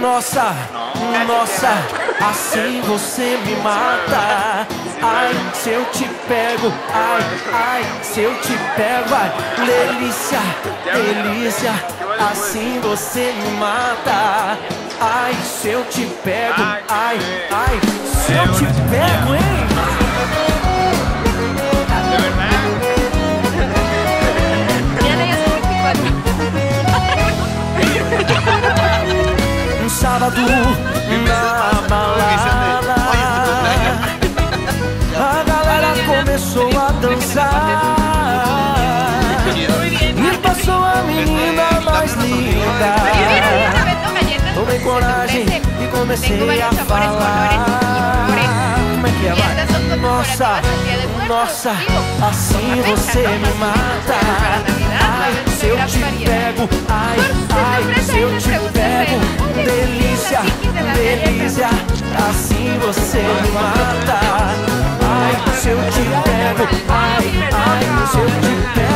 Nossa, nossa, assim você me mata. Ai, se eu te pego, ai, ai, se eu te pego, ai, delícia, delícia, assim você me mata. Ai, se eu te pego, ai, ai, se eu te pego, hein? Um sábado na balada, a galera começou a dançar e passou a menina mais linda. Tomei coragem e comecei a falar. Como é que é, vai? Nossa, nossa, assim você me mata. Ai, se eu te pego, ai, ai, se eu te pego, delícia, delícia, assim você me mata. Ai, se eu te pego, ai, ai, se eu te pego.